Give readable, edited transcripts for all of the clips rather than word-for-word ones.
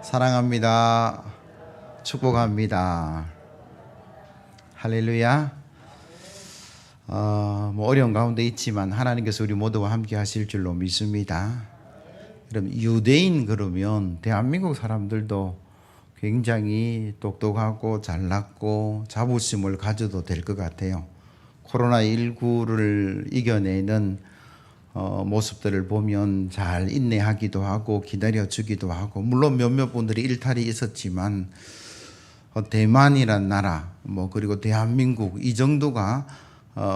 사랑합니다. 축복합니다. 할렐루야. 어려운 가운데 있지만 하나님께서 우리 모두와 함께 하실 줄로 믿습니다. 그럼 유대인 그러면 대한민국 사람들도 굉장히 똑똑하고 잘났고 자부심을 가져도 될 것 같아요. 코로나19를 이겨내는 모습들을 보면 잘 인내하기도 하고 기다려주기도 하고, 물론 몇몇 분들이 일탈이 있었지만 대만이란 나라 그리고 대한민국 이 정도가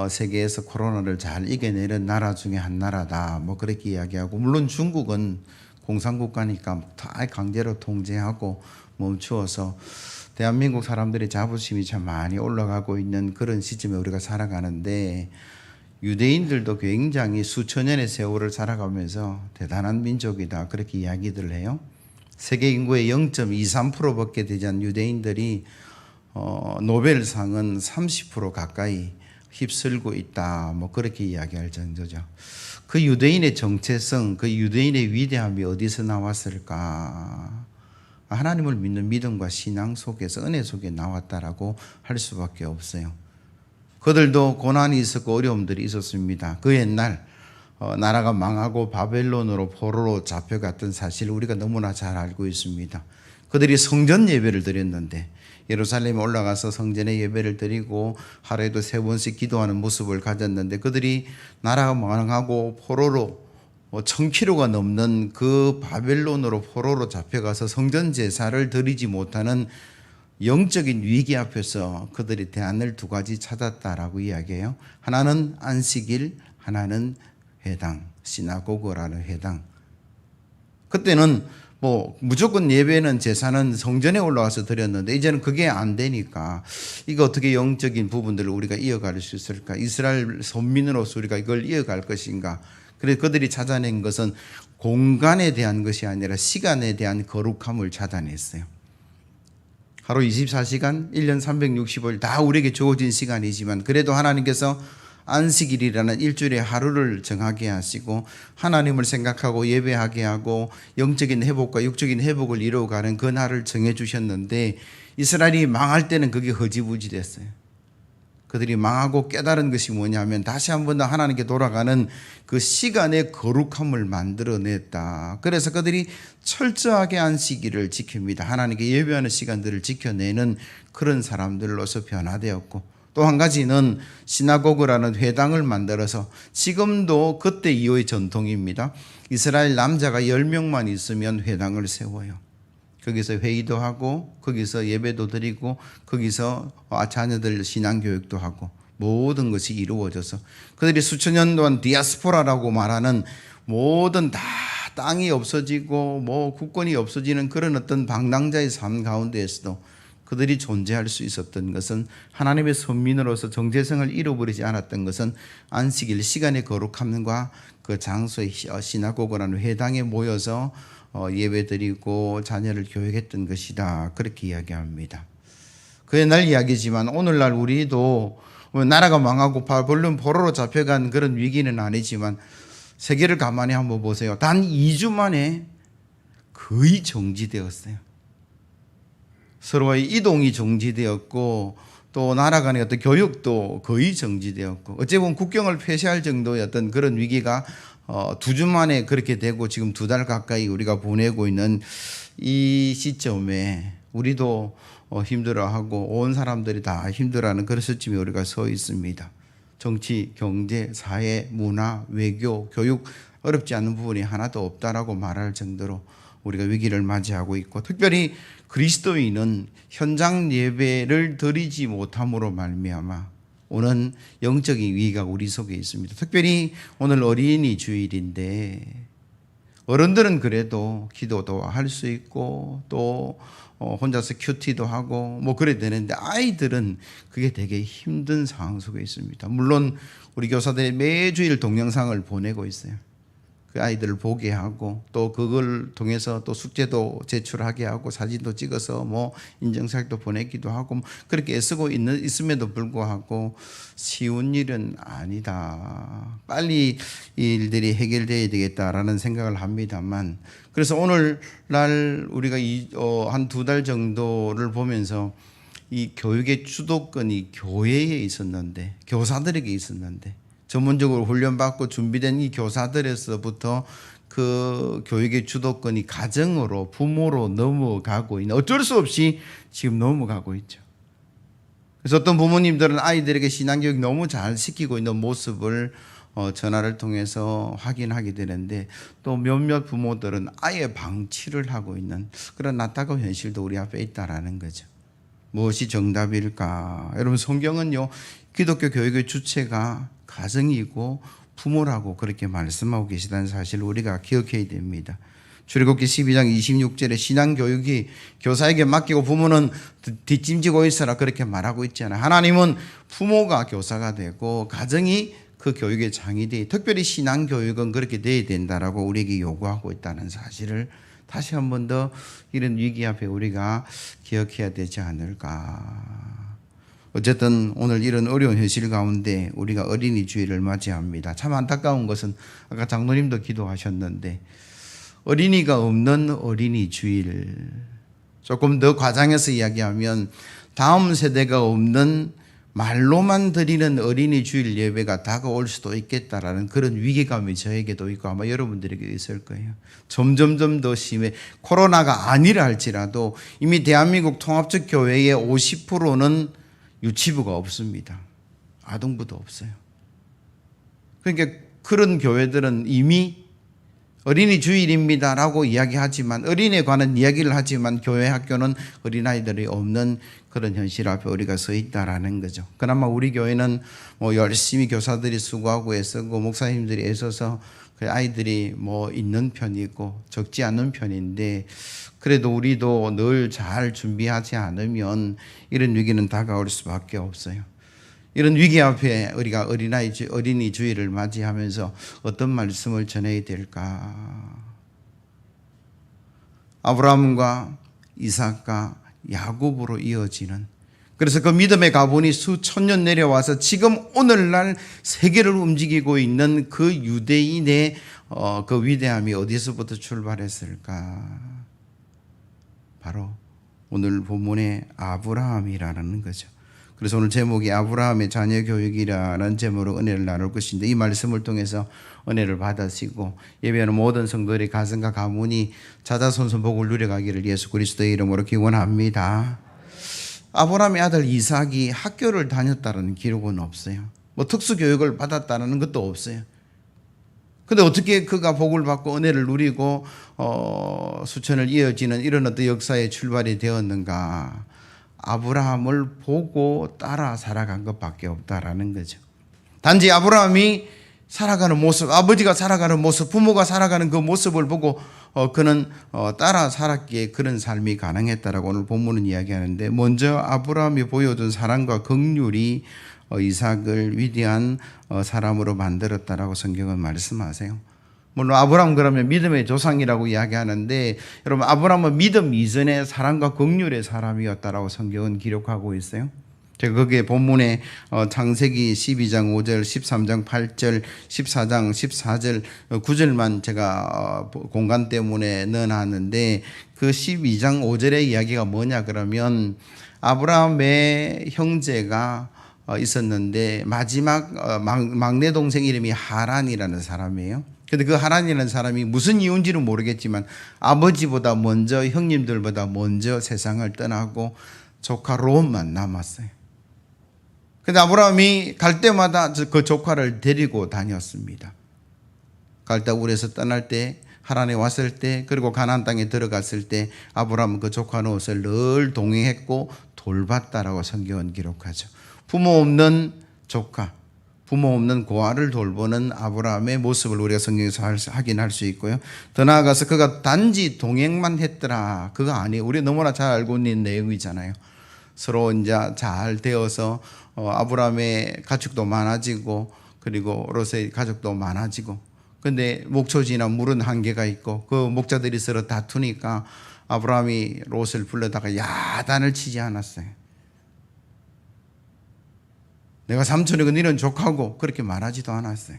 세계에서 코로나를 잘 이겨내는 나라 중에 한 나라다 그렇게 이야기하고, 물론 중국은 공산국가니까 다 강제로 통제하고 멈추어서 대한민국 사람들의 자부심이 참 많이 올라가고 있는 그런 시점에 우리가 살아가는데, 유대인들도 굉장히 수천 년의 세월을 살아가면서 대단한 민족이다 그렇게 이야기들을 해요. 세계 인구의 0.23%밖에 되지 않는 유대인들이 노벨상은 30% 가까이 휩쓸고 있다 그렇게 이야기할 정도죠. 그 유대인의 정체성, 그 유대인의 위대함이 어디서 나왔을까? 하나님을 믿는 믿음과 신앙 속에서, 은혜 속에 나왔다라고 할 수밖에 없어요. 그들도 고난이 있었고 어려움들이 있었습니다. 그 옛날 나라가 망하고 바벨론으로 포로로 잡혀갔던 사실 우리가 너무나 잘 알고 있습니다. 그들이 성전 예배를 드렸는데, 예루살렘에 올라가서 성전에 예배를 드리고 하루에도 3번씩 기도하는 모습을 가졌는데, 그들이 나라가 망하고 포로로 1000km가 넘는 그 바벨론으로 포로로 잡혀가서 성전 제사를 드리지 못하는 영적인 위기 앞에서 그들이 대안을 두 가지 찾았다라고 이야기해요. 하나는 안식일, 하나는 회당, 시나고그라는 회당. 그때는 무조건 예배는 제사는 성전에 올라가서 드렸는데, 이제는 그게 안 되니까 이거 어떻게 영적인 부분들을 우리가 이어갈 수 있을까? 이스라엘 선민으로서 우리가 이걸 이어갈 것인가? 그래서 그들이 찾아낸 것은 공간에 대한 것이 아니라 시간에 대한 거룩함을 찾아냈어요. 하루 24시간, 1년 365일 다 우리에게 주어진 시간이지만, 그래도 하나님께서 안식일이라는 일주일의 하루를 정하게 하시고 하나님을 생각하고 예배하게 하고 영적인 회복과 육적인 회복을 이루어가는 그 날을 정해주셨는데, 이스라엘이 망할 때는 그게 허지부지 됐어요. 그들이 망하고 깨달은 것이 뭐냐면, 다시 한 번 더 하나님께 돌아가는 그 시간의 거룩함을 만들어냈다. 그래서 그들이 철저하게 안식일을 지킵니다. 하나님께 예배하는 시간들을 지켜내는 그런 사람들로서 변화되었고, 또 한 가지는 시나고그라는 회당을 만들어서, 지금도 그때 이후의 전통입니다. 이스라엘 남자가 10명만 있으면 회당을 세워요. 거기서 회의도 하고 거기서 예배도 드리고 거기서 자녀들 신앙교육도 하고 모든 것이 이루어져서, 그들이 수천 년 동안 디아스포라라고 말하는 모든 다 땅이 없어지고 국권이 없어지는 그런 어떤 방랑자의 삶 가운데에서도 그들이 존재할 수 있었던 것은, 하나님의 선민으로서 정체성을 잃어버리지 않았던 것은 안식일 시간의 거룩함과 그 장소의 시나고그라는 회당에 모여서 예배드리고 자녀를 교육했던 것이다 그렇게 이야기합니다. 그 옛날 이야기지만 오늘날 우리도 나라가 망하고 바벨론 포로로 잡혀간 그런 위기는 아니지만, 세계를 가만히 한번 보세요. 단 2주 만에 거의 정지되었어요. 서로의 이동이 정지되었고, 또 나라 간의 어떤 교육도 거의 정지되었고, 어찌 보면 국경을 폐쇄할 정도의 어떤 그런 위기가 2주 만에 그렇게 되고, 지금 2달 가까이 우리가 보내고 있는 이 시점에 우리도 힘들어하고 온 사람들이 다 힘들어하는 그런 시점에 우리가 서 있습니다. 정치, 경제, 사회, 문화, 외교, 교육 어렵지 않은 부분이 하나도 없다라고 말할 정도로 우리가 위기를 맞이하고 있고, 특별히 그리스도인은 현장 예배를 드리지 못함으로 말미암아 오는 영적인 위기가 우리 속에 있습니다. 특별히 오늘 어린이 주일인데, 어른들은 그래도 기도도 할 수 있고 또 혼자서 큐티도 하고 그래야 되는데, 아이들은 그게 되게 힘든 상황 속에 있습니다. 물론 우리 교사들이 매주일 동영상을 보내고 있어요. 그 아이들을 보게 하고, 또 그걸 통해서 또 숙제도 제출하게 하고 사진도 찍어서 인증사진도 보내기도 하고 그렇게 애쓰고 있음에도 불구하고 쉬운 일은 아니다. 빨리 이 일들이 해결되어야 되겠다라는 생각을 합니다만, 그래서 오늘날 우리가 한 2달 정도를 보면서 이 교육의 주도권이 교회에 있었는데, 교사들에게 있었는데, 전문적으로 훈련받고 준비된 이 교사들에서부터 그 교육의 주도권이 가정으로, 부모로 넘어가고 있는, 어쩔 수 없이 지금 넘어가고 있죠. 그래서 어떤 부모님들은 아이들에게 신앙교육 너무 잘 시키고 있는 모습을 전화를 통해서 확인하게 되는데, 또 몇몇 부모들은 아예 방치를 하고 있는 그런 안타까운 현실도 우리 앞에 있다라는 거죠. 무엇이 정답일까? 여러분, 성경은요, 기독교 교육의 주체가 가정이고 부모라고 그렇게 말씀하고 계시다는 사실을 우리가 기억해야 됩니다. 출애굽기 12장 26절에 신앙교육이 교사에게 맡기고 부모는 뒷짐지고 있어라 그렇게 말하고 있잖아요. 하나님은 부모가 교사가 되고 가정이 그 교육의 장이 돼, 특별히 신앙교육은 그렇게 돼야 된다라고 우리에게 요구하고 있다는 사실을 다시 한 번 더 이런 위기 앞에 우리가 기억해야 되지 않을까. 어쨌든 오늘 이런 어려운 현실 가운데 우리가 어린이 주일을 맞이합니다. 참 안타까운 것은 아까 장로님도 기도하셨는데, 어린이가 없는 어린이 주일, 조금 더 과장해서 이야기하면 다음 세대가 없는 말로만 드리는 어린이 주일 예배가 다가올 수도 있겠다라는 그런 위기감이 저에게도 있고 아마 여러분들에게 있을 거예요. 점점점 더 심해. 코로나가 아니라 할지라도 이미 대한민국 통합적 교회의 50%는 유치부가 없습니다. 아동부도 없어요. 그러니까 그런 교회들은 이미 어린이 주일입니다라고 이야기하지만, 어린이에 관한 이야기를 하지만 교회 학교는 어린아이들이 없는 그런 현실 앞에 우리가 서 있다라는 거죠. 그나마 우리 교회는 열심히 교사들이 수고하고 애쓰고 목사님들이 애써서 그 아이들이 있는 편이고 적지 않은 편인데, 그래도 우리도 늘 잘 준비하지 않으면 이런 위기는 다가올 수밖에 없어요. 이런 위기 앞에 우리가 어린이 주일을 맞이하면서 어떤 말씀을 전해야 될까? 아브라함과 이삭과 야곱으로 이어지는, 그래서 그 믿음의 가본이 수천 년 내려와서 지금 오늘날 세계를 움직이고 있는 그 유대인의 그 위대함이 어디서부터 출발했을까? 바로 오늘 본문의 아브라함이라는 거죠. 그래서 오늘 제목이 아브라함의 자녀 교육이라는 제목으로 은혜를 나눌 것인데, 이 말씀을 통해서 은혜를 받으시고 예배하는 모든 성도들의 가슴과 가문이 자자손손 복을 누려가기를 예수 그리스도의 이름으로 기원합니다. 아브라함의 아들 이삭이 학교를 다녔다는 기록은 없어요. 특수교육을 받았다는 것도 없어요. 근데 어떻게 그가 복을 받고 은혜를 누리고 수천을 이어지는 이런 어떤 역사의 출발이 되었는가? 아브라함을 보고 따라 살아간 것밖에 없다라는 거죠. 단지 아브라함이 살아가는 모습, 아버지가 살아가는 모습, 부모가 살아가는 그 모습을 보고 그는 따라 살았기에 그런 삶이 가능했다라고 오늘 본문은 이야기하는데, 먼저 아브라함이 보여준 사랑과 긍휼이 이삭을 위대한 사람으로 만들었다라고 성경은 말씀하세요. 물론 아브라함 그러면 믿음의 조상이라고 이야기하는데, 여러분, 아브라함은 믿음 이전에 사랑과 긍휼의 사람이었다라고 성경은 기록하고 있어요. 제가 거기에 본문에 창세기 12장 5절, 13장 8절, 14장 14절, 9절만 제가 공간 때문에 넣어놨는데, 그 12장 5절의 이야기가 뭐냐 그러면, 아브라함의 형제가 있었는데 마지막 막내 동생 이름이 하란이라는 사람이에요. 근데 그 하란이라는 사람이 무슨 이유인지는 모르겠지만 아버지보다 먼저, 형님들보다 먼저 세상을 떠나고 조카 롯만 남았어요. 근데 아브라함이 갈 때마다 그 조카를 데리고 다녔습니다. 갈다 우르에서 떠날 때, 하란에 왔을 때, 그리고 가나안 땅에 들어갔을 때 아브라함은 그 조카 롯을 늘 동행했고 돌봤다라고 성경은 기록하죠. 부모 없는 조카, 부모 없는 고아를 돌보는 아브라함의 모습을 우리가 성경에서 확인할 수 있고요. 더 나아가서 그가 단지 동행만 했더라, 그거 아니에요. 우리 너무나 잘 알고 있는 내용이잖아요. 서로 이제 잘 되어서 아브라함의 가축도 많아지고, 그리고 롯의 가족도 많아지고, 근데 목초지나 물은 한계가 있고, 그 목자들이 서로 다투니까 아브라함이 롯을 불러다가 야단을 치지 않았어요. 내가 삼촌이고 너는 조카고 그렇게 말하지도 않았어요.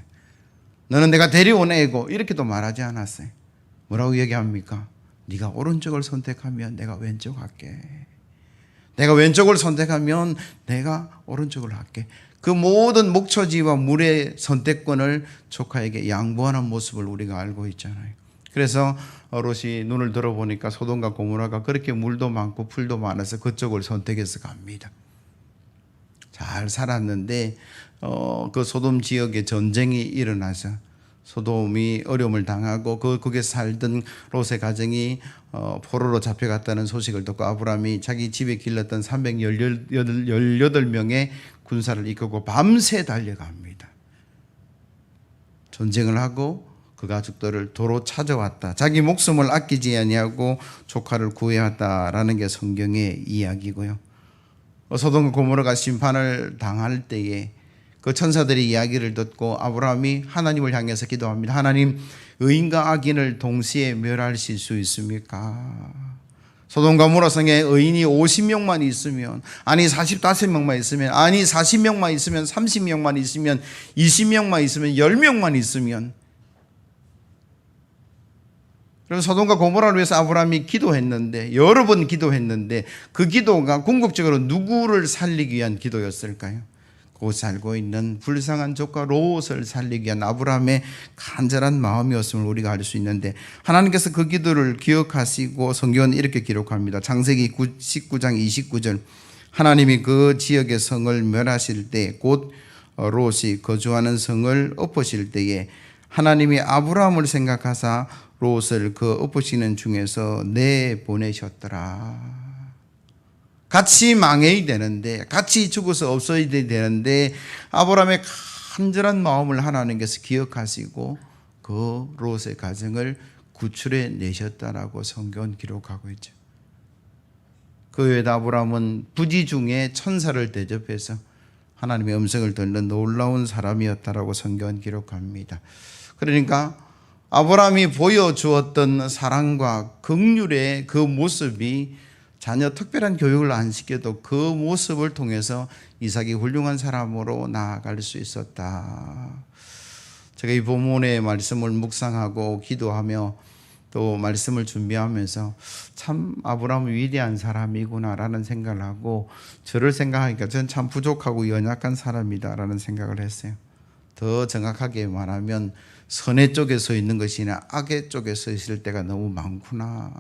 너는 내가 데려온 애고 이렇게도 말하지 않았어요. 뭐라고 얘기합니까? 네가 오른쪽을 선택하면 내가 왼쪽 할게. 내가 왼쪽을 선택하면 내가 오른쪽을 할게. 그 모든 목초지와 물의 선택권을 조카에게 양보하는 모습을 우리가 알고 있잖아요. 그래서 롯이 눈을 들어보니까 소돔과 고모라가 그렇게 물도 많고 풀도 많아서 그쪽을 선택해서 갑니다. 잘 살았는데 그 소돔 지역에 전쟁이 일어나서 소돔이 어려움을 당하고 거기에 살던 롯의 가정이 포로로 잡혀갔다는 소식을 듣고 아브라함이 자기 집에 길렀던 318명의 군사를 이끌고 밤새 달려갑니다. 전쟁을 하고 그 가족들을 도로 찾아왔다. 자기 목숨을 아끼지 아니하고 조카를 구해왔다라는 게 성경의 이야기고요. 소돔과 고모라가 심판을 당할 때에 그 천사들의 이야기를 듣고 아브라함이 하나님을 향해서 기도합니다. 하나님, 의인과 악인을 동시에 멸하실 수 있습니까? 소돔과 고모라 성에 의인이 50명만 있으면, 아니 45명만 있으면, 아니 40명만 있으면, 30명만 있으면, 20명만 있으면, 10명만 있으면, 그래서 소돔과 고모라를 위해서 아브라함이 기도했는데, 여러 번 기도했는데 그 기도가 궁극적으로 누구를 살리기 위한 기도였을까요? 곧 살고 있는 불쌍한 조카 롯을 살리기 위한 아브라함의 간절한 마음이었음을 우리가 알 수 있는데, 하나님께서 그 기도를 기억하시고 성경은 이렇게 기록합니다. 창세기 19장 29절, 하나님이 그 지역의 성을 멸하실 때, 곧 롯이 거주하는 성을 엎으실 때에 하나님이 아브라함을 생각하사 롯을 그 엎으시는 중에서 내보내셨더라. 같이 망해야 되는데, 같이 죽어서 없어야 되는데 아브라함의 간절한 마음을 하나님께서 기억하시고 그 롯의 가정을 구출해 내셨다라고 성경은 기록하고 있죠. 그 외에 아브라함은 부지 중에 천사를 대접해서 하나님의 음성을 듣는 놀라운 사람이었다라고 성경은 기록합니다. 그러니까 아브라함이 보여주었던 사랑과 긍휼의 그 모습이 자녀 특별한 교육을 안 시켜도 그 모습을 통해서 이삭이 훌륭한 사람으로 나아갈 수 있었다. 제가 이 본문의 말씀을 묵상하고 기도하며 또 말씀을 준비하면서 참 아브라함은 위대한 사람이구나라는 생각을 하고, 저를 생각하니까 저는 참 부족하고 연약한 사람이다라는 생각을 했어요. 더 정확하게 말하면 선의 쪽에 서 있는 것이나 악의 쪽에 서 있을 때가 너무 많구나,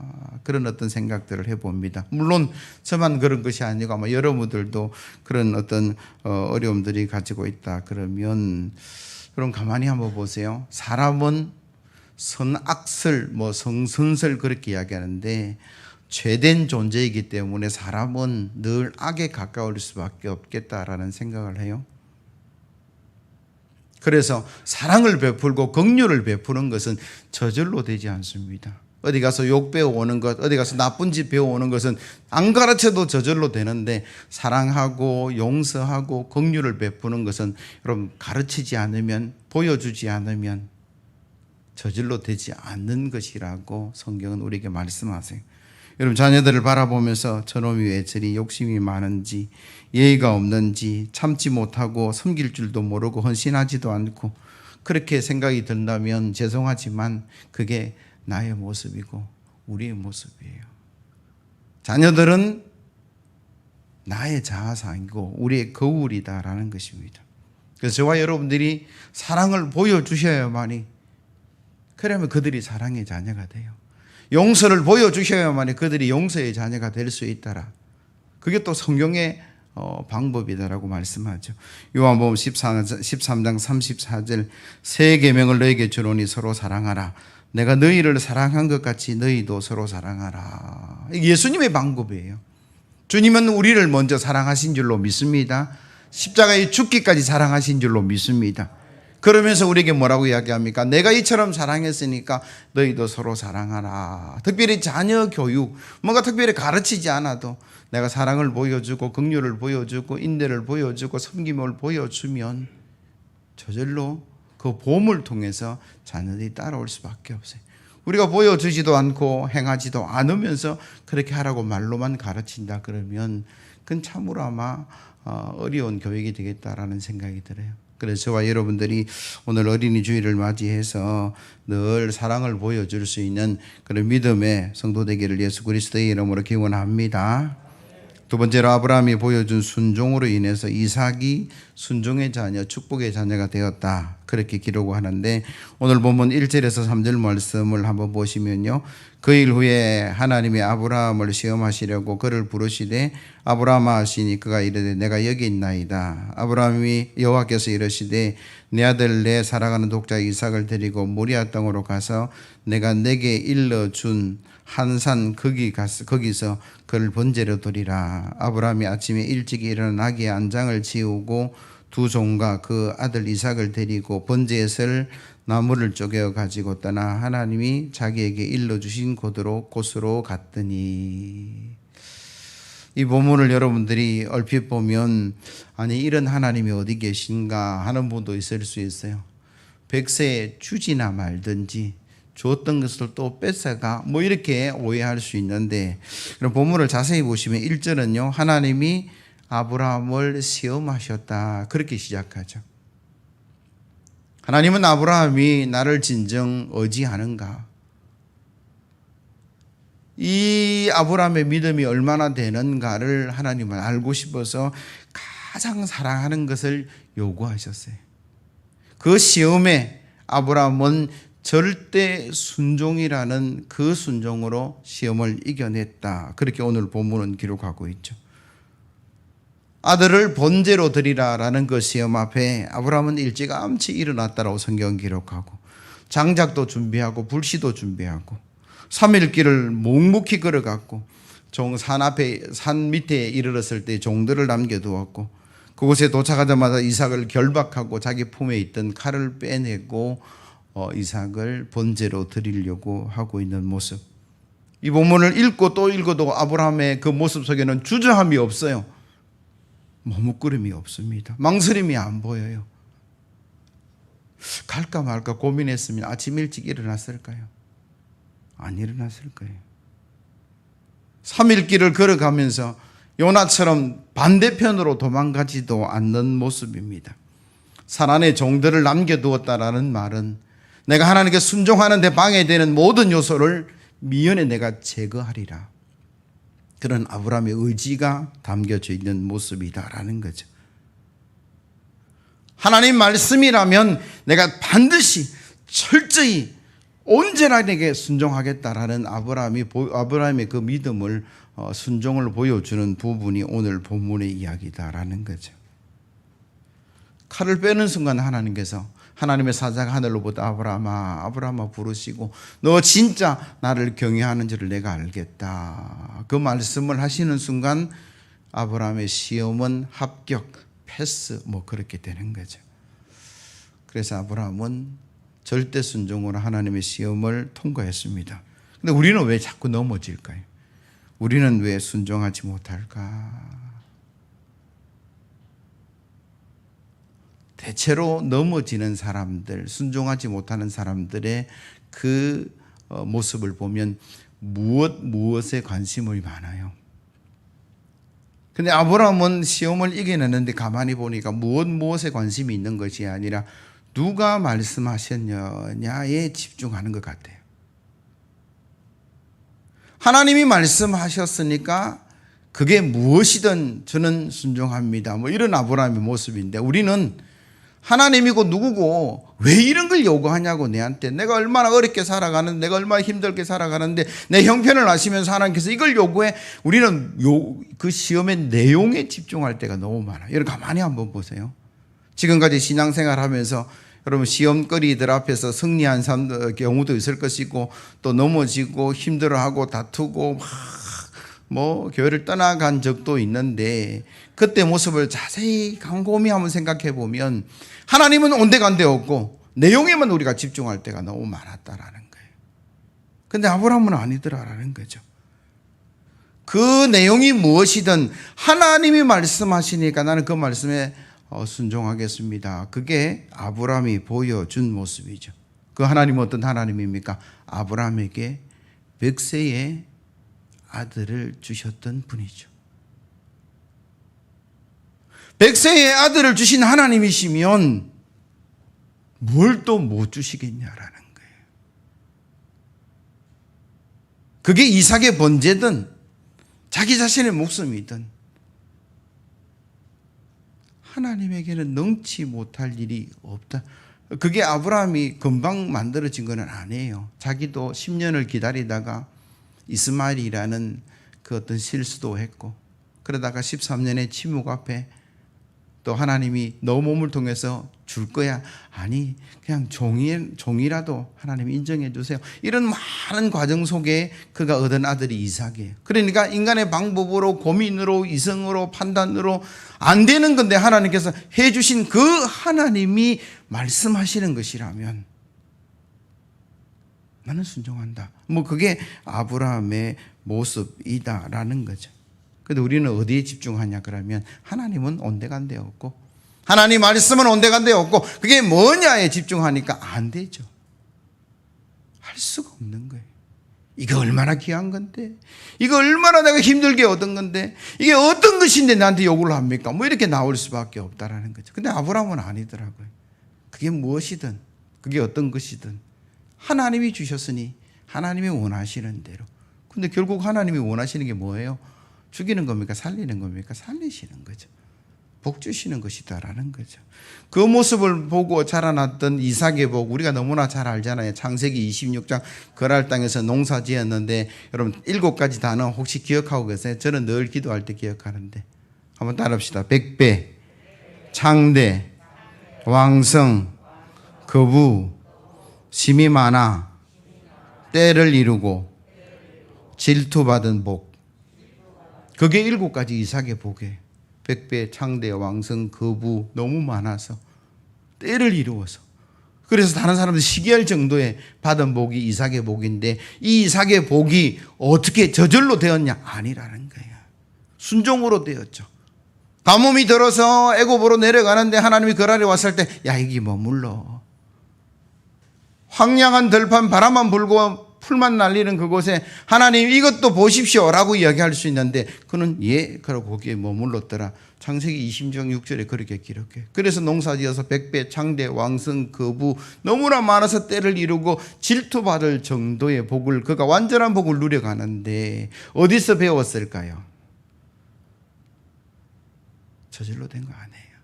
그런 어떤 생각들을 해봅니다. 물론 저만 그런 것이 아니고 아마 여러분들도 그런 어떤 어려움들이 가지고 있다 그러면, 그럼 가만히 한번 보세요. 사람은 선악설, 성선설 그렇게 이야기하는데 죄된 존재이기 때문에 사람은 늘 악에 가까울 수밖에 없겠다라는 생각을 해요. 그래서 사랑을 베풀고 긍휼을 베푸는 것은 저절로 되지 않습니다. 어디 가서 욕 배워오는 것, 어디 가서 나쁜 짓 배워오는 것은 안 가르쳐도 저절로 되는데, 사랑하고 용서하고 긍휼을 베푸는 것은 여러분 가르치지 않으면, 보여주지 않으면 저절로 되지 않는 것이라고 성경은 우리에게 말씀하세요. 여러분, 자녀들을 바라보면서 저놈이 왜 저리 욕심이 많은지, 예의가 없는지, 참지 못하고 섬길 줄도 모르고 헌신하지도 않고 그렇게 생각이 든다면 죄송하지만 그게 나의 모습이고 우리의 모습이에요. 자녀들은 나의 자아상이고 우리의 거울이다라는 것입니다. 그래서 저와 여러분들이 사랑을 보여주셔야만이, 그러면 그들이 사랑의 자녀가 돼요. 용서를 보여주셔야만이 그들이 용서의 자녀가 될 수 있다라. 그게 또 성경의 방법이다라고 말씀하죠. 요한복음 13장 34절, 새 계명을 너에게 주노니 서로 사랑하라. 내가 너희를 사랑한 것 같이 너희도 서로 사랑하라. 이게 예수님의 방법이에요. 주님은 우리를 먼저 사랑하신 줄로 믿습니다. 십자가에 죽기까지 사랑하신 줄로 믿습니다. 그러면서 우리에게 뭐라고 이야기합니까? 내가 이처럼 사랑했으니까 너희도 서로 사랑하라. 특별히 자녀 교육, 뭔가 특별히 가르치지 않아도 내가 사랑을 보여주고 긍휼을 보여주고 인내를 보여주고 섬김을 보여주면 저절로 그 보험을 통해서 자녀들이 따라올 수밖에 없어요. 우리가 보여주지도 않고 행하지도 않으면서 그렇게 하라고 말로만 가르친다 그러면 그건 참으로 아마 어려운 교육이 되겠다라는 생각이 들어요. 그래서 저와 여러분들이 오늘 어린이 주일을 맞이해서 늘 사랑을 보여줄 수 있는 그런 믿음의 성도 되기를 예수 그리스도의 이름으로 기원합니다. 두 번째로 아브라함이 보여준 순종으로 인해서 이삭이 순종의 자녀, 축복의 자녀가 되었다. 그렇게 기록하는데 오늘 본문 1절에서 3절 말씀을 한번 보시면요. 그 일 후에 하나님이 아브라함을 시험하시려고 그를 부르시되 아브라함아 하시니 그가 이르되 내가 여기 있나이다. 아브라함이 여호와께서 이르시되 내 아들 내 사랑하는 독자 이삭을 데리고 모리아 땅으로 가서 내가 내게 일러준 한 산 거기서 그를 번제로 드리라. 아브라함이 아침에 일찍 일어나 나귀의 안장을 지우고 두 종과 그 아들 이삭을 데리고 번제에 쓸 나무를 쪼개어 가지고 떠나 하나님이 자기에게 일러주신 곳으로 갔더니, 이 본문을 여러분들이 얼핏 보면 아니 이런 하나님이 어디 계신가 하는 분도 있을 수 있어요. 백세에 주지나 말든지 주었던 것을 또 뺏어가 뭐 이렇게 오해할 수 있는데, 그럼 본문을 자세히 보시면 1절은요 하나님이 아브라함을 시험하셨다 그렇게 시작하죠. 하나님은 아브라함이 나를 진정 의지하는가, 이 아브라함의 믿음이 얼마나 되는가를 하나님은 알고 싶어서 가장 사랑하는 것을 요구하셨어요. 그 시험에 아브라함은 절대 순종이라는 그 순종으로 시험을 이겨냈다. 그렇게 오늘 본문은 기록하고 있죠. 아들을 번제로 드리라라는 그 시험 앞에 아브라함은 일찌감치 일어났다라고 성경 기록하고, 장작도 준비하고 불시도 준비하고 3일 길을 묵묵히 걸어갔고, 산 밑에 이르렀을 때 종들을 남겨두었고, 그곳에 도착하자마자 이삭을 결박하고 자기 품에 있던 칼을 빼내고 이삭을 번제로 드리려고 하고 있는 모습. 이 본문을 읽고 또 읽어도 아브라함의 그 모습 속에는 주저함이 없어요. 머뭇거림이 없습니다. 망설임이 안 보여요. 갈까 말까 고민했으면 아침 일찍 일어났을까요? 안 일어났을 거예요. 3일 길을 걸어가면서 요나처럼 반대편으로 도망가지도 않는 모습입니다. 산 안에 종들을 남겨두었다라는 말은 내가 하나님께 순종하는 데 방해되는 모든 요소를 미연에 내가 제거하리라. 그런 아브라함의 의지가 담겨져 있는 모습이다라는 거죠. 하나님 말씀이라면 내가 반드시 철저히 언제나 내게 순종하겠다라는 아브라함의 그 믿음을 순종을 보여주는 부분이 오늘 본문의 이야기다라는 거죠. 칼을 빼는 순간 하나님께서 하나님의 사자가 하늘로부터 아브라함아 부르시고 너 진짜 나를 경외하는지를 내가 알겠다. 그 말씀을 하시는 순간 아브라함의 시험은 합격, 패스 그렇게 되는 거죠. 그래서 아브라함은 절대 순종으로 하나님의 시험을 통과했습니다. 근데 우리는 왜 자꾸 넘어질까요? 우리는 왜 순종하지 못할까? 대체로 넘어지는 사람들, 순종하지 못하는 사람들의 그 모습을 보면 무엇에 관심이 많아요. 근데 아브라함은 시험을 이겨냈는데 가만히 보니까 무엇에 관심이 있는 것이 아니라 누가 말씀하셨느냐에 집중하는 것 같아요. 하나님이 말씀하셨으니까 그게 무엇이든 저는 순종합니다. 이런 아브라함의 모습인데, 우리는 하나님이고 누구고 왜 이런 걸 요구하냐고, 내한테 내가 얼마나 어렵게 살아가는데, 내가 얼마나 힘들게 살아가는데 내 형편을 아시면서 하나님께서 이걸 요구해. 우리는 그 시험의 내용에 집중할 때가 너무 많아요. 여러분 가만히 한번 보세요. 지금까지 신앙생활 하면서 여러분 시험거리들 앞에서 승리한 경우도 있을 것이고, 또 넘어지고 힘들어하고 다투고 교회를 떠나간 적도 있는데, 그때 모습을 자세히 곰곰이 한번 생각해 보면 하나님은 온데간데 없고 내용에만 우리가 집중할 때가 너무 많았다라는 거예요. 근데 아브라함은 아니더라라는 거죠. 그 내용이 무엇이든 하나님이 말씀하시니까 나는 그 말씀에 순종하겠습니다. 그게 아브라함이 보여준 모습이죠. 그 하나님은 어떤 하나님입니까? 아브라함에게 100세의 아들을 주셨던 분이죠. 100세의 아들을 주신 하나님이시면 뭘 또 못 주시겠냐라는 거예요. 그게 이삭의 번제든 자기 자신의 목숨이든 하나님에게는 능치 못할 일이 없다. 그게 아브라함이 금방 만들어진 건 아니에요. 자기도 10년을 기다리다가 이스마엘이라는 그 어떤 실수도 했고, 그러다가 13년의 침묵 앞에 또 하나님이 너 몸을 통해서 줄 거야. 아니, 그냥 종이라도 하나님 인정해 주세요. 이런 많은 과정 속에 그가 얻은 아들이 이삭이에요. 그러니까 인간의 방법으로, 고민으로, 이성으로, 판단으로 안 되는 건데 하나님께서 해 주신 그 하나님이 말씀하시는 것이라면 나는 순종한다. 그게 아브라함의 모습이다라는 거죠. 근데 우리는 어디에 집중하냐 그러면 하나님은 온데간데 없고 하나님 말씀은 온데간데 없고 그게 뭐냐에 집중하니까 안 되죠. 할 수가 없는 거예요. 이거 얼마나 귀한 건데, 이거 얼마나 내가 힘들게 얻은 건데, 이게 어떤 것인데 나한테 요구를 합니까? 이렇게 나올 수밖에 없다라는 거죠. 근데 아브라함은 아니더라고요. 그게 무엇이든, 그게 어떤 것이든 하나님이 주셨으니 하나님이 원하시는 대로. 근데 결국 하나님이 원하시는 게 뭐예요? 죽이는 겁니까? 살리는 겁니까? 살리시는 거죠. 복 주시는 것이다라는 거죠. 그 모습을 보고 자라났던 이삭의 복 우리가 너무나 잘 알잖아요. 창세기 26장 거랄 땅에서 농사 지었는데 여러분 7가지 단어 혹시 기억하고 계세요? 저는 늘 기도할 때 기억하는데 한번 따라합시다. 백배, 창대, 왕성, 거부, 심이 많아, 때를 이루고 질투받은 복. 그게 7가지 이삭의 복이에요. 백배, 창대, 왕성, 거부 너무 많아서 때를 이루어서 그래서 다른 사람들 시기할 정도의 받은 복이 이삭의 복인데 이 이삭의 복이 어떻게 저절로 되었냐? 아니라는 거예요. 순종으로 되었죠. 가뭄이 들어서 애굽으로 내려가는데 하나님이 그날에 왔을 때 야 여기 머물러. 황량한 들판 바람만 불고 풀만 날리는 그곳에 하나님 이것도 보십시오라고 이야기할 수 있는데 그는 예 그러고 거기에 머물렀더라. 창세기 20장 6절에 그렇게 기록해. 그래서 농사지어서 백배, 창대, 왕성, 거부 너무나 많아서 때를 이루고 질투받을 정도의 복을 그가 완전한 복을 누려가는데 어디서 배웠을까요? 저절로 된 거 아니에요.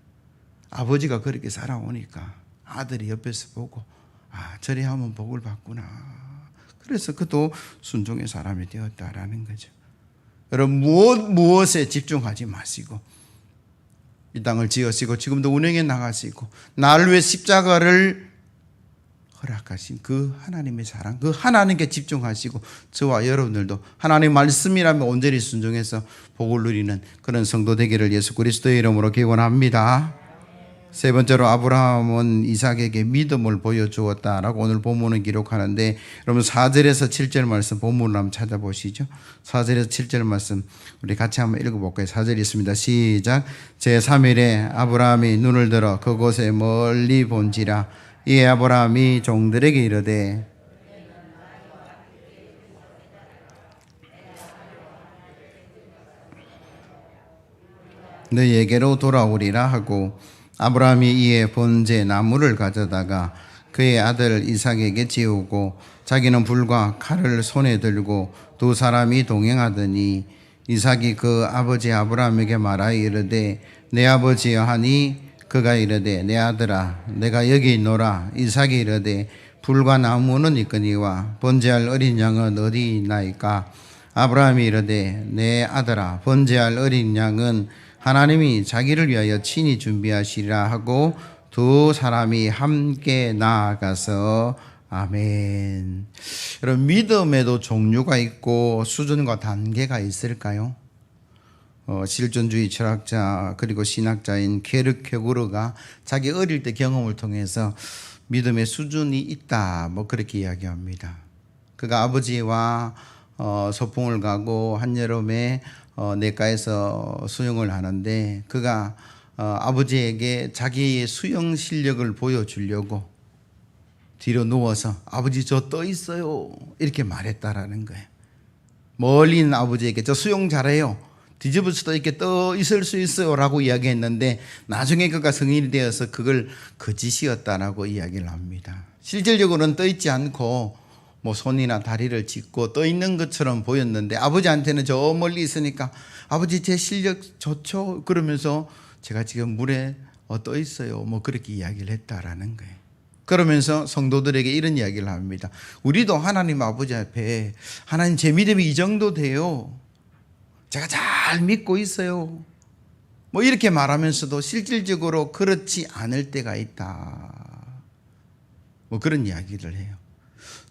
아버지가 그렇게 살아오니까 아들이 옆에서 보고 아 저리 하면 복을 받구나. 그래서 그도 순종의 사람이 되었다라는 거죠. 여러분 무엇에 집중하지 마시고 이 땅을 지으시고 지금도 운행해 나가시고 나를 위해 십자가를 허락하신 그 하나님의 사랑, 그 하나님께 집중하시고 저와 여러분들도 하나님의 말씀이라면 온전히 순종해서 복을 누리는 그런 성도 되기를 예수 그리스도의 이름으로 기원합니다. 세 번째로 아브라함은 이삭에게 믿음을 보여주었다라고 오늘 본문은 기록하는데 여러분 4절에서 7절 말씀 본문을 한번 찾아보시죠. 4절에서 7절 말씀 우리 같이 한번 읽어볼까요? 4절 있습니다. 시작. 제3일에 아브라함이 눈을 들어 그곳에 멀리 본지라 이에 아브라함이 종들에게 이르되 너희에게로 돌아오리라 하고 아브라함이 이에 번제 나무를 가져다가 그의 아들 이삭에게 지우고 자기는 불과 칼을 손에 들고 두 사람이 동행하더니 이삭이 그 아버지 아브라함에게 말하여 이르되 내 아버지여 하니 그가 이르되 내 아들아 내가 여기 있노라. 이삭이 이르되 불과 나무는 있거니와 번제할 어린 양은 어디 있나이까. 아브라함이 이르되 내 아들아 번제할 어린 양은 하나님이 자기를 위하여 친히 준비하시리라 하고 두 사람이 함께 나아가서 아멘. 여러분 믿음에도 종류가 있고 수준과 단계가 있을까요? 실존주의 철학자 그리고 신학자인 케르케고르가 자기 어릴 때 경험을 통해서 믿음의 수준이 있다 그렇게 이야기합니다. 그가 아버지와 소풍을 가고 한여름에 내과에서 수영을 하는데 그가 아버지에게 자기의 수영 실력을 보여주려고 뒤로 누워서 아버지 저 떠 있어요 이렇게 말했다라는 거예요. 멀리 있는 아버지에게 저 수영 잘해요 뒤집을 수도 있게 떠 있을 수 있어요 라고 이야기했는데 나중에 그가 성인이 되어서 그걸 거짓이었다라고 이야기를 합니다. 실질적으로는 떠 있지 않고 뭐 손이나 다리를 짚고 떠 있는 것처럼 보였는데 아버지한테는 저 멀리 있으니까 아버지 제 실력 좋죠? 그러면서 제가 지금 물에 떠 있어요. 뭐 그렇게 이야기를 했다라는 거예요. 그러면서 성도들에게 이런 이야기를 합니다. 우리도 하나님 아버지 앞에 하나님 제 믿음이 이 정도 돼요. 제가 잘 믿고 있어요. 뭐 이렇게 말하면서도 실질적으로 그렇지 않을 때가 있다. 뭐 그런 이야기를 해요.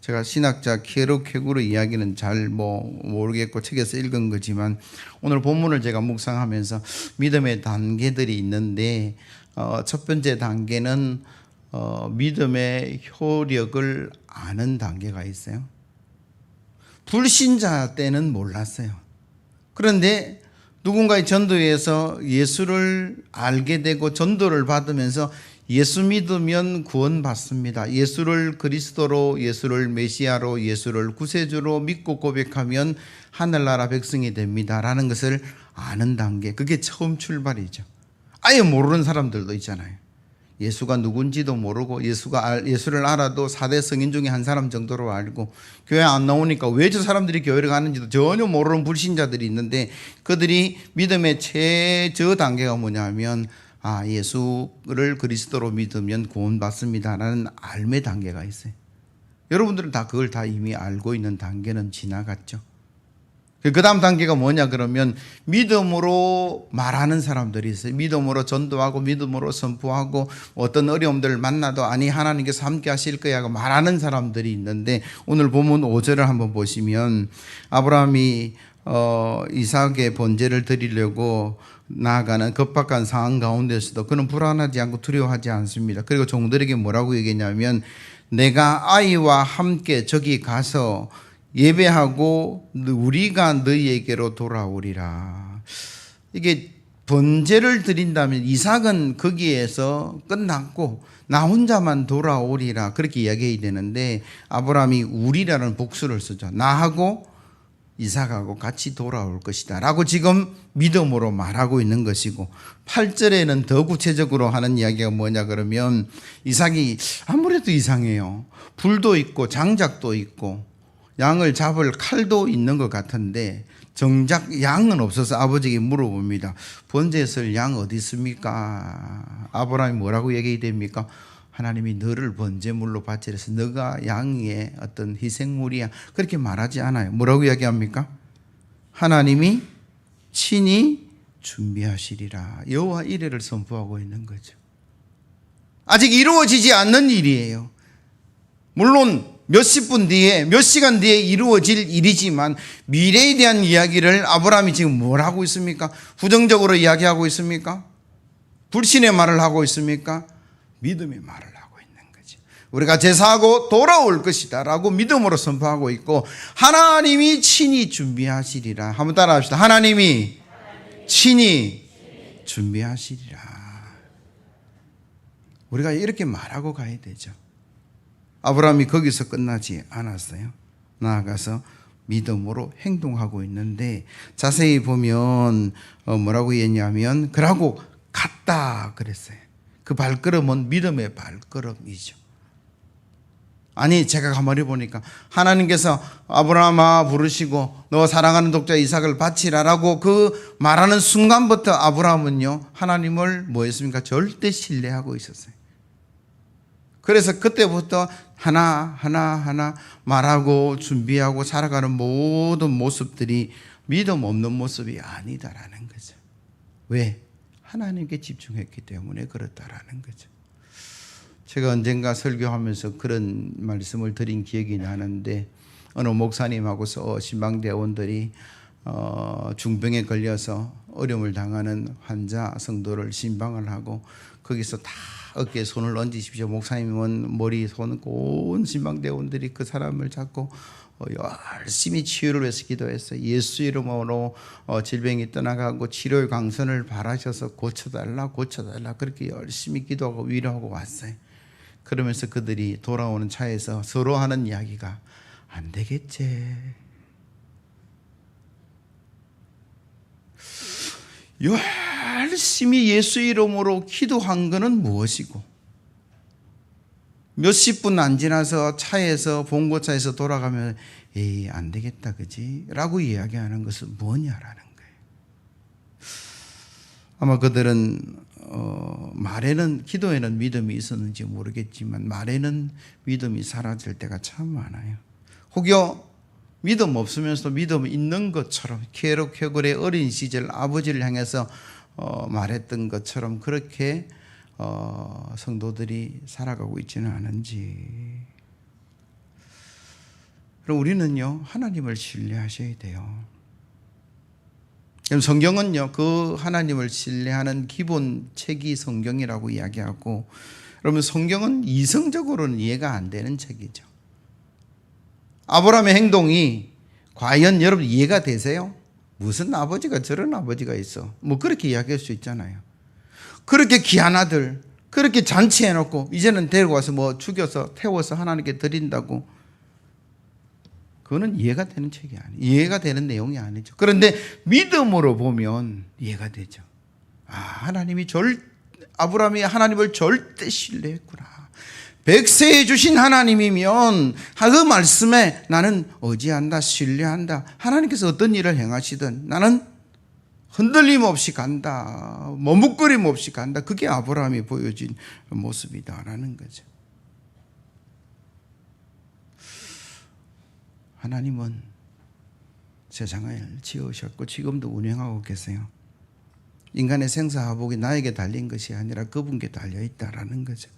제가 신학자 케로케구르 이야기는 잘 모르겠고 책에서 읽은 거지만 오늘 본문을 제가 묵상하면서 믿음의 단계들이 있는데 첫 번째 단계는 믿음의 효력을 아는 단계가 있어요. 불신자 때는 몰랐어요. 그런데 누군가의 전도에서 예수를 알게 되고 전도를 받으면서 예수 믿으면 구원받습니다. 예수를 그리스도로, 예수를 메시아로, 예수를 구세주로 믿고 고백하면 하늘나라 백성이 됩니다 라는 것을 아는 단계, 그게 처음 출발이죠. 아예 모르는 사람들도 있잖아요. 예수가 누군지도 모르고 예수를 알아도 4대 성인 중에 한 사람 정도로 알고 교회 안 나오니까 왜 저 사람들이 교회를 가는지도 전혀 모르는 불신자들이 있는데 그들이 믿음의 최저 단계가 뭐냐면 예수를 그리스도로 믿으면 구원받습니다라는 알매 단계가 있어요. 여러분들은 다 그걸 다 이미 알고 있는 단계는 지나갔죠. 그 다음 단계가 뭐냐 그러면 믿음으로 말하는 사람들이 있어요. 믿음으로 전도하고 믿음으로 선포하고 어떤 어려움들을 만나도 하나님께서 함께 하실 거야 하고 말하는 사람들이 있는데 오늘 본문 5절을 한번 보시면 아브라함이 이삭의 번제를 드리려고 나아가는 급박한 상황 가운데서도 그는 불안하지 않고 두려워하지 않습니다. 그리고 종들에게 뭐라고 얘기했냐면 내가 아이와 함께 저기 가서 예배하고 우리가 너희에게로 돌아오리라. 이게 번제를 드린다면 이삭은 거기에서 끝났고 나 혼자만 돌아오리라 그렇게 이야기해야 되는데 아브라함이 우리라는 복수를 쓰죠. 나하고 이삭하고 같이 돌아올 것이다 라고 지금 믿음으로 말하고 있는 것이고 8절에는 더 구체적으로 하는 이야기가 뭐냐 그러면 이삭이 아무래도 이상해요. 불도 있고 장작도 있고 양을 잡을 칼도 있는 것 같은데 정작 양은 없어서 아버지에게 물어봅니다. 번제에 쓸 양 어디 있습니까? 아브라함이 뭐라고 얘기해야 됩니까? 하나님이 너를 번제물로 바치려서 너가 양의 어떤 희생물이야 그렇게 말하지 않아요. 뭐라고 이야기합니까? 하나님이 친히 준비하시리라. 여호와 이레를 선포하고 있는 거죠. 아직 이루어지지 않는 일이에요. 물론 몇십 분 뒤에 몇 시간 뒤에 이루어질 일이지만 미래에 대한 이야기를 아브라함이 지금 뭘 하고 있습니까? 부정적으로 이야기하고 있습니까? 불신의 말을 하고 있습니까? 믿음의 말을 하고 있는 거죠. 우리가 제사하고 돌아올 것이다 라고 믿음으로 선포하고 있고 하나님이 친히 준비하시리라. 한번 따라 합시다. 하나님이 친히 준비하시리라. 우리가 이렇게 말하고 가야 되죠. 아브라함이 거기서 끝나지 않았어요. 나아가서 믿음으로 행동하고 있는데 자세히 보면 뭐라고 했냐면 그러고 갔다 그랬어요. 그 발걸음은 믿음의 발걸음이죠. 제가 가만히 보니까 하나님께서 아브라함아 부르시고 너 사랑하는 독자 이삭을 바치라라고 그 말하는 순간부터 아브라함은요 하나님을 뭐 했습니까? 절대 신뢰하고 있었어요. 그래서 그때부터 하나하나 말하고 준비하고 살아가는 모든 모습들이 믿음 없는 모습이 아니다라는 거죠. 왜? 하나님께 집중했기 때문에 그렇다라는 거죠. 제가 언젠가 설교하면서 그런 말씀을 드린 기억이 나는데 어느 목사님하고서 신방대원들이 중병에 걸려서 어려움을 당하는 환자 성도를 신방을 하고 거기서 다 어깨에 손을 얹으십시오. 목사님은 머리, 손, 온 신방대원들이 그 사람을 잡고 열심히 치유를 위해서 기도했어요. 예수 이름으로 질병이 떠나가고 치료의 강선을 바라셔서 고쳐달라 그렇게 열심히 기도하고 위로하고 왔어요. 그러면서 그들이 돌아오는 차에서 서로 하는 이야기가 안 되겠지. 열심히 예수 이름으로 기도한 것은 무엇이고, 몇십 분 안 지나서 차에서 봉고차에서 돌아가면 에이 안 되겠다 그지? 라고 이야기하는 것은 뭐냐라는 거예요. 아마 그들은 말에는, 기도에는 믿음이 있었는지 모르겠지만 말에는 믿음이 사라질 때가 참 많아요. 혹여 믿음 없으면서도 믿음 있는 것처럼 케르케고르의 어린 시절 아버지를 향해서 말했던 것처럼 그렇게 성도들이 살아가고 있지는 않은지. 그럼 우리는요, 하나님을 신뢰하셔야 돼요. 그럼 성경은요, 그 하나님을 신뢰하는 기본 책이 성경이라고 이야기하고, 그러면 성경은 이성적으로는 이해가 안 되는 책이죠. 아브라함의 행동이 과연 여러분 이해가 되세요? 무슨 아버지가 저런 아버지가 있어? 뭐 그렇게 이야기할 수 있잖아요. 그렇게 귀한 아들, 그렇게 잔치해놓고 이제는 데리고 와서 뭐 죽여서 태워서 하나님께 드린다고. 그거는 이해가 되는 책이 아니에요. 이해가 되는 내용이 아니죠. 그런데 믿음으로 보면 이해가 되죠. 아브라함이 하나님을 절대 신뢰했구나. 백세해 주신 하나님이면 그 말씀에 나는 의지한다, 신뢰한다. 하나님께서 어떤 일을 행하시든 나는 흔들림 없이 간다, 머뭇거림 없이 간다. 그게 아브라함이 보여진 모습이다라는 거죠. 하나님은 세상을 지으셨고 지금도 운영하고 계세요. 인간의 생사화복이 나에게 달린 것이 아니라 그분께 달려있다라는 거죠.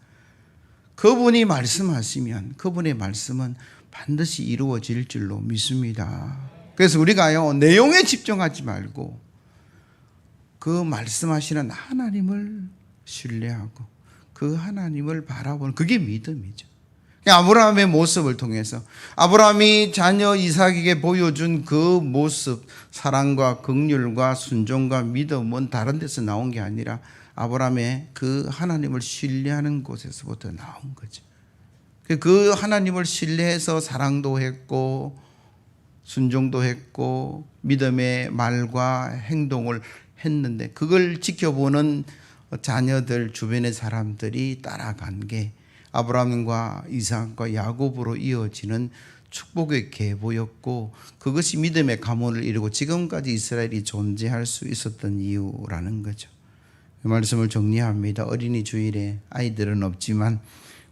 그분이 말씀하시면 그분의 말씀은 반드시 이루어질 줄로 믿습니다. 그래서 우리가요, 내용에 집중하지 말고 그 말씀하시는 하나님을 신뢰하고 그 하나님을 바라보는, 그게 믿음이죠. 아브라함의 모습을 통해서 아브라함이 자녀 이삭에게 보여준 그 모습, 사랑과 긍휼과 순종과 믿음은 다른 데서 나온 게 아니라 아브라함의 그 하나님을 신뢰하는 곳에서부터 나온 거죠. 그 하나님을 신뢰해서 사랑도 했고 순종도 했고 믿음의 말과 행동을 했는데, 그걸 지켜보는 자녀들, 주변의 사람들이 따라간 게 아브라함과 이삭과 야곱으로 이어지는 축복의 계보였고, 그것이 믿음의 가문을 이루고 지금까지 이스라엘이 존재할 수 있었던 이유라는 거죠. 이 말씀을 정리합니다. 어린이 주일에 아이들은 없지만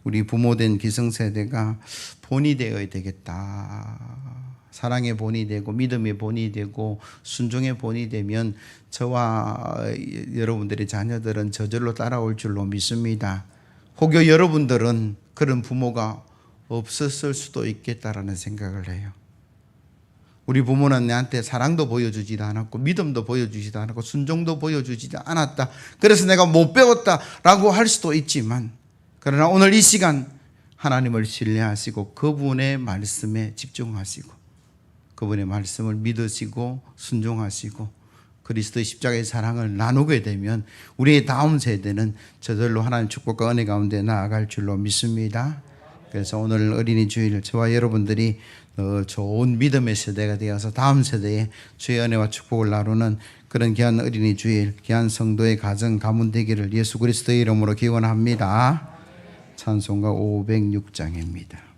우리 부모된 기성세대가 본이 되어야 되겠다. 사랑의 본이 되고 믿음의 본이 되고 순종의 본이 되면 저와 여러분들의 자녀들은 저절로 따라올 줄로 믿습니다. 혹여 여러분들은 그런 부모가 없었을 수도 있겠다라는 생각을 해요. 우리 부모는 내한테 사랑도 보여주지도 않았고 믿음도 보여주지도 않았고 순종도 보여주지도 않았다. 그래서 내가 못 배웠다라고 할 수도 있지만, 그러나 오늘 이 시간 하나님을 신뢰하시고 그분의 말씀에 집중하시고 그분의 말씀을 믿으시고 순종하시고 그리스도의 십자가의 사랑을 나누게 되면 우리의 다음 세대는 저절로 하나님의 축복과 은혜 가운데 나아갈 줄로 믿습니다. 그래서 오늘 어린이 주일 저와 여러분들이 좋은 믿음의 세대가 되어서 다음 세대에 주의 은혜와 축복을 나누는 그런 귀한 어린이 주일, 귀한 성도의 가정 가문 되기를 예수 그리스도의 이름으로 기원합니다. 찬송가 506장입니다.